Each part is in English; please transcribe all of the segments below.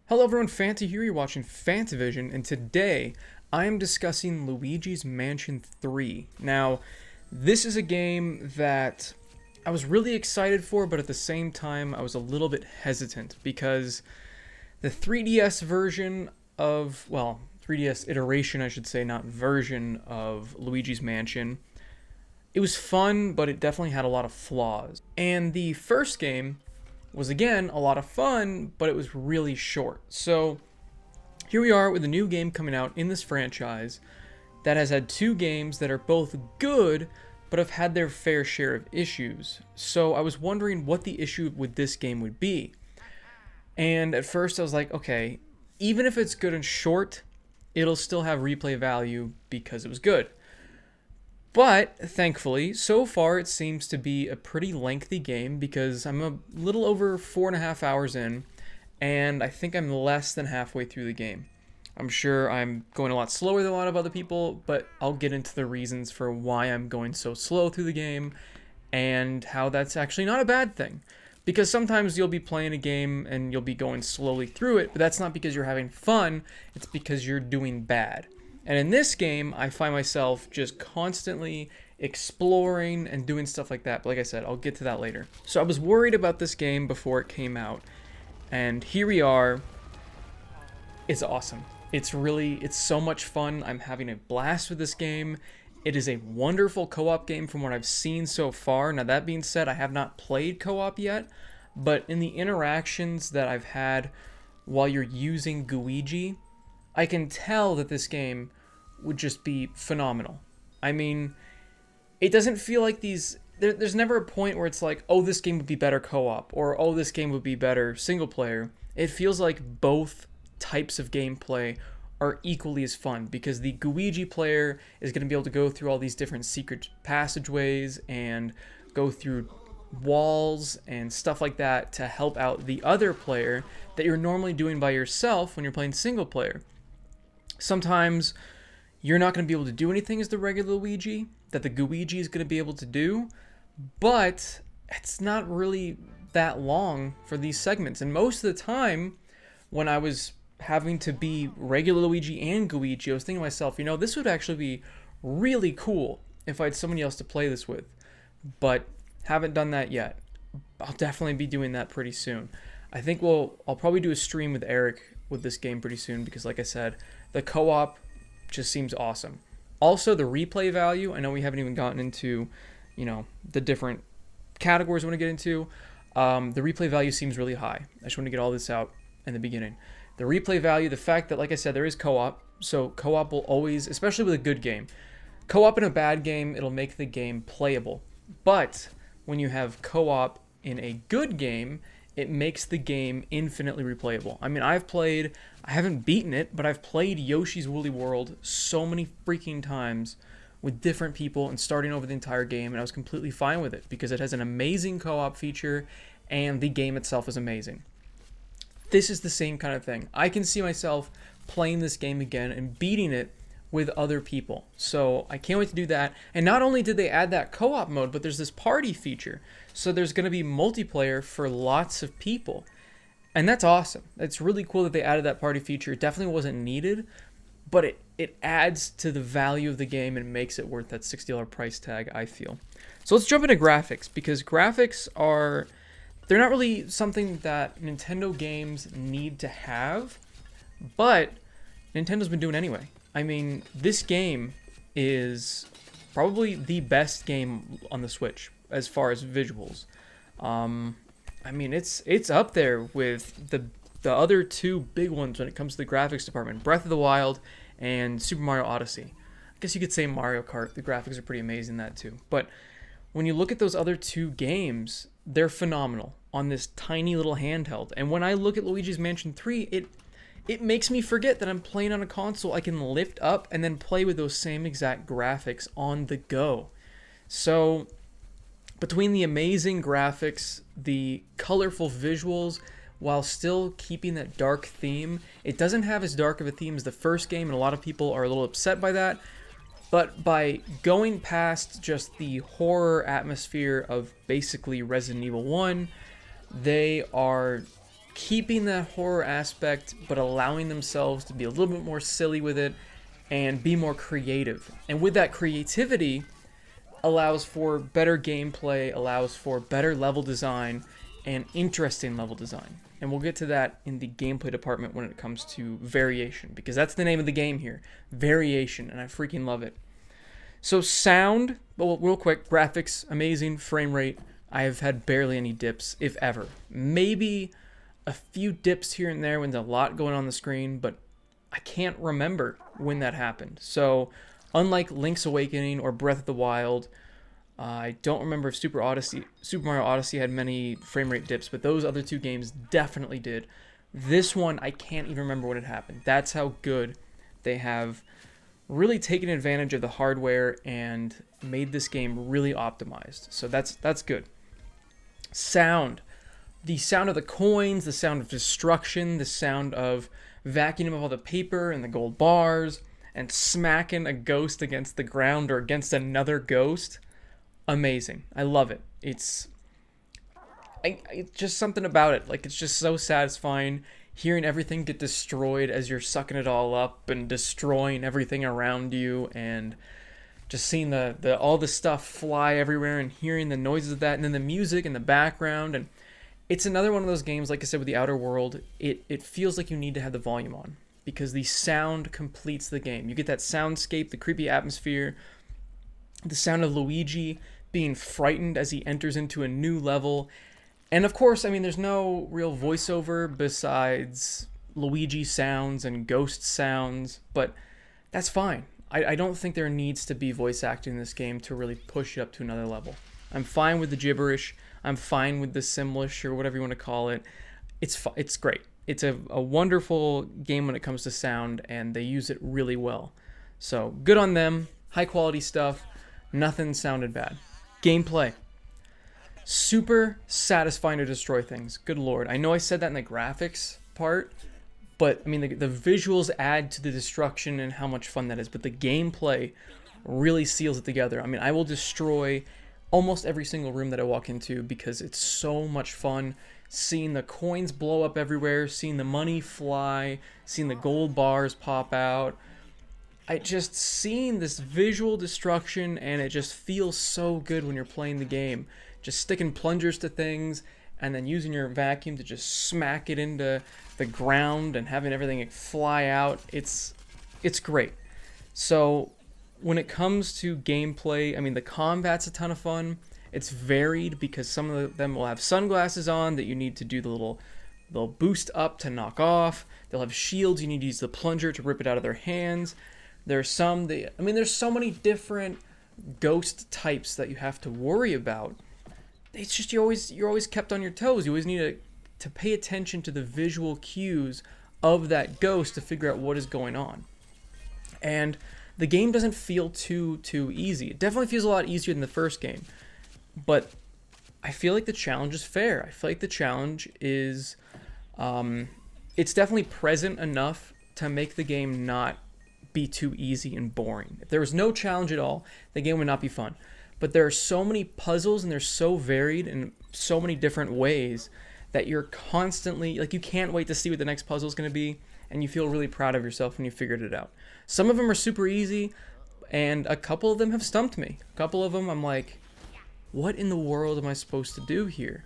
Hello everyone, Fanta here, you're watching FANTAVISION, and today I am discussing Luigi's Mansion 3. Now, this is a game that I was really excited for, but at the same time I was a little bit hesitant, because the 3DS version of, well, 3DS iteration I should say, not version of Luigi's Mansion, it was fun, but it definitely had a lot of flaws. And the first game was again a lot of fun, but it was really short. So here we are with a new game coming out in this franchise that has had two games that are both good, but have had their fair share of issues. So I was wondering what the issue with this game would be. And at first I was like, okay, even if it's good and short, it'll still have replay value because it was good. But, thankfully, so far it seems to be a pretty lengthy game because I'm a little over 4.5 hours in, and I think I'm less than halfway through the game. I'm sure I'm going a lot slower than a lot of other people, but I'll get into the reasons for why I'm going so slow through the game, and how that's actually not a bad thing. Because sometimes you'll be playing a game and you'll be going slowly through it, but that's not because you're having fun, it's because you're doing bad. And in this game, I find myself just constantly exploring and doing stuff like that. But like I said, I'll get to that later. So I was worried about this game before it came out. And here we are. It's awesome. It's so much fun. I'm having a blast with this game. It is a wonderful co-op game from what I've seen so far. Now that being said, I have not played co-op yet. But in the interactions that I've had while you're using Luigi, I can tell that this game would just be phenomenal. I mean, it doesn't feel like there's never a point where it's like, oh, this game would be better co-op, or oh, this game would be better single player. It feels like both types of gameplay are equally as fun, because the Luigi player is going to be able to go through all these different secret passageways and go through walls and stuff like that to help out the other player that you're normally doing by yourself when you're playing single player. Sometimes you're not going to be able to do anything as the regular Luigi that the Luigi is going to be able to do, but it's not really that long for these segments. And most of the time, when I was having to be regular Luigi and Luigi, I was thinking to myself, you know, this would actually be really cool if I had somebody else to play this with, but haven't done that yet. I'll definitely be doing that pretty soon. I think I'll probably do a stream with Eric with this game pretty soon, because like I said, the co-op just seems awesome. Also, the replay value, I know we haven't even gotten into, you know, the different categories I want to get into. The replay value seems really high. I just want to get all this out in the beginning. The replay value, the fact that, like I said, there is co-op, so co-op will always, especially with a good game, co-op in a bad game, it'll make the game playable. But when you have co-op in a good game, it makes the game infinitely replayable. I mean, I haven't beaten it, but I've played Yoshi's Woolly World so many freaking times with different people and starting over the entire game, and I was completely fine with it because it has an amazing co-op feature and the game itself is amazing. This is the same kind of thing. I can see myself playing this game again and beating it with other people. So I can't wait to do that. And not only did they add that co-op mode, but there's this party feature. So there's going to be multiplayer for lots of people. And that's awesome. It's really cool that they added that party feature. It definitely wasn't needed, but it adds to the value of the game and makes it worth that $60 price tag, I feel. So let's jump into graphics, because graphics they're not really something that Nintendo games need to have, but Nintendo's been doing anyway. I mean, this game is probably the best game on the Switch as far as visuals. I mean, it's up there with the other two big ones when it comes to the graphics department, Breath of the Wild and Super Mario Odyssey. I guess you could say Mario Kart. The graphics are pretty amazing in that too. But when you look at those other two games, they're phenomenal on this tiny little handheld. And when I look at Luigi's Mansion 3, it makes me forget that I'm playing on a console I can lift up and then play with those same exact graphics on the go. So between the amazing graphics, the colorful visuals, while still keeping that dark theme, it doesn't have as dark of a theme as the first game, and a lot of people are a little upset by that. But by going past just the horror atmosphere of basically Resident Evil 1, they are keeping that horror aspect, but allowing themselves to be a little bit more silly with it and be more creative. And with that creativity, allows for better gameplay, allows for better level design, and interesting level design. And we'll get to that in the gameplay department when it comes to variation, because that's the name of the game here, variation, and I freaking love it. So sound, well, real quick, graphics, amazing, frame rate. I have had barely any dips, if ever. Maybe a few dips here and there when there's a lot going on the screen, but I can't remember when that happened. So unlike Link's Awakening or Breath of the Wild, I don't remember if Super Mario Odyssey had many frame rate dips, but those other two games definitely did. This one, I can't even remember when it happened. That's how good they have really taken advantage of the hardware and made this game really optimized. So that's good. Sound. The sound of the coins, the sound of destruction, the sound of vacuuming up all the paper and the gold bars, and smacking a ghost against the ground or against another ghost. Amazing. I love it. It's just something about it. Like, it's just so satisfying hearing everything get destroyed as you're sucking it all up and destroying everything around you, and just seeing all the stuff fly everywhere and hearing the noises of that, and then the music in the background. And it's another one of those games, like I said, with the Outer World, it feels like you need to have the volume on, because the sound completes the game. You get that soundscape, the creepy atmosphere, the sound of Luigi being frightened as he enters into a new level. And of course, I mean, there's no real voiceover besides Luigi sounds and ghost sounds, but that's fine. I don't think there needs to be voice acting in this game to really push it up to another level. I'm fine with the gibberish. I'm fine with the Simlish, or whatever you want to call it. It's great. It's a wonderful game when it comes to sound, and they use it really well. So good on them. High quality stuff. Nothing sounded bad. Gameplay. Super satisfying to destroy things. Good lord. I know I said that in the graphics part, but I mean the visuals add to the destruction and how much fun that is, but the gameplay really seals it together. I mean, I will destroy almost every single room that I walk into because it's so much fun seeing the coins blow up everywhere, seeing the money fly, seeing the gold bars pop out. Seeing this visual destruction, and it just feels so good when you're playing the game. Just sticking plungers to things and then using your vacuum to just smack it into the ground and having everything fly out. It's great. So when it comes to gameplay, I mean, the combat's a ton of fun. It's varied because some of them will have sunglasses on that you need to do the little boost up to knock off. They'll have shields. You need to use the plunger to rip it out of their hands. There's there's so many different ghost types that you have to worry about. It's just you're always kept on your toes. You always need to pay attention to the visual cues of that ghost to figure out what is going on. And the game doesn't feel too easy. It definitely feels a lot easier than the first game, but I feel like the challenge is fair. I feel like the challenge is it's definitely present enough to make the game not be too easy and boring. If there was no challenge at all, the game would not be fun. But there are so many puzzles, and they're so varied in so many different ways that you're constantly, like, you can't wait to see what the next puzzle is going to be, and you feel really proud of yourself when you figured it out. Some of them are super easy, and a couple of them have stumped me. A couple of them I'm like, what in the world am I supposed to do here?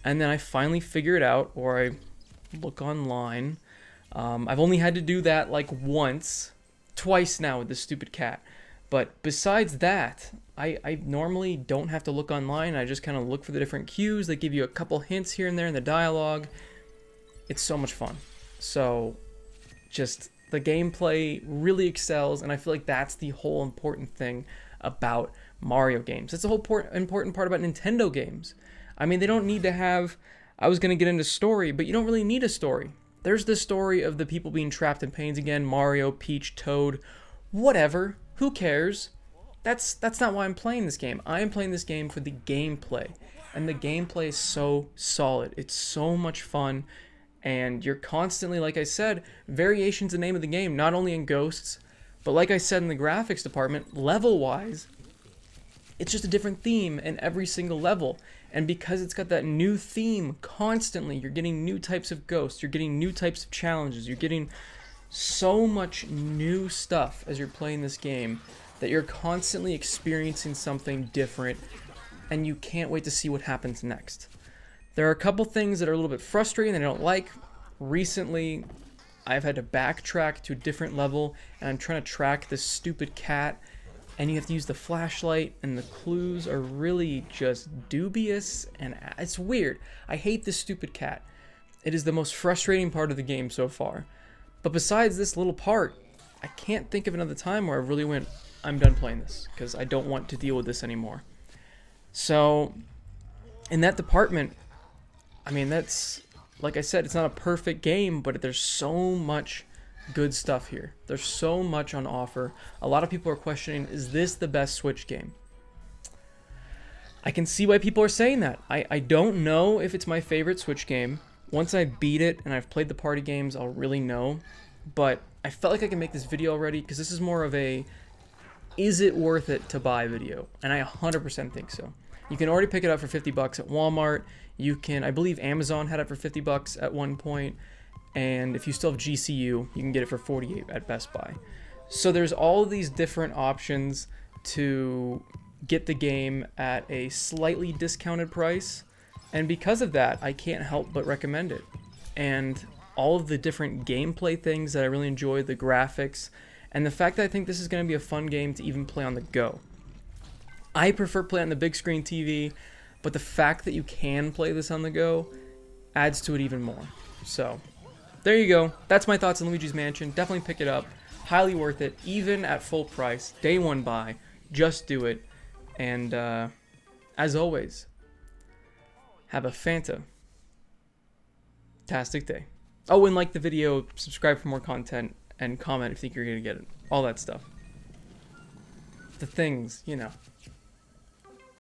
And then I finally figure it out, or I look online. I've only had to do that like twice now with this stupid cat. But besides that, I normally don't have to look online. I just kind of look for the different cues. They give you a couple hints here and there in the dialogue. It's so much fun. So just the gameplay really excels, and I feel like that's the whole important thing about Mario games. It's the whole important part about Nintendo games. I mean, they don't need to have... I was going to get into story, but you don't really need a story. There's the story of the people being trapped in pains again, Mario, Peach, Toad, whatever. Who cares? That's not why I'm playing this game. I am playing this game for the gameplay. And the gameplay is so solid. It's so much fun. And you're constantly, like I said, variation's the name of the game, not only in Ghosts, but like I said in the graphics department, level-wise, it's just a different theme in every single level. And because it's got that new theme constantly, you're getting new types of ghosts, you're getting new types of challenges, you're getting so much new stuff as you're playing this game that you're constantly experiencing something different, and you can't wait to see what happens next. There are a couple things that are a little bit frustrating that I don't like. Recently, I've had to backtrack to a different level, and I'm trying to track this stupid cat, and you have to use the flashlight, and the clues are really just dubious, and it's weird. I hate this stupid cat. It is the most frustrating part of the game so far. But besides this little part, I can't think of another time where I really went, I'm done playing this, because I don't want to deal with this anymore. So, in that department, I mean, that's, like I said, it's not a perfect game, but there's so much good stuff here. There's so much on offer. A lot of people are questioning, is this the best Switch game? I can see why people are saying that. I don't know if it's my favorite Switch game. Once I beat it and I've played the party games, I'll really know. But I felt like I can make this video already, because this is more of a, is it worth it to buy video? And I 100% think so. You can already pick it up for $50 at Walmart. You can, I believe Amazon had it for $50 at one point. And if you still have GCU, you can get it for $48 at Best Buy. So there's all of these different options to get the game at a slightly discounted price. And because of that, I can't help but recommend it. And all of the different gameplay things that I really enjoy, the graphics, and the fact that I think this is going to be a fun game to even play on the go. I prefer playing on the big screen TV, but the fact that you can play this on the go adds to it even more. So, there you go. That's my thoughts on Luigi's Mansion. Definitely pick it up. Highly worth it, even at full price. Day one buy. Just do it. And, as always, have a fantastic day. Oh, and like the video, subscribe for more content, and comment if you think you're going to get it. All that stuff. The things, you know.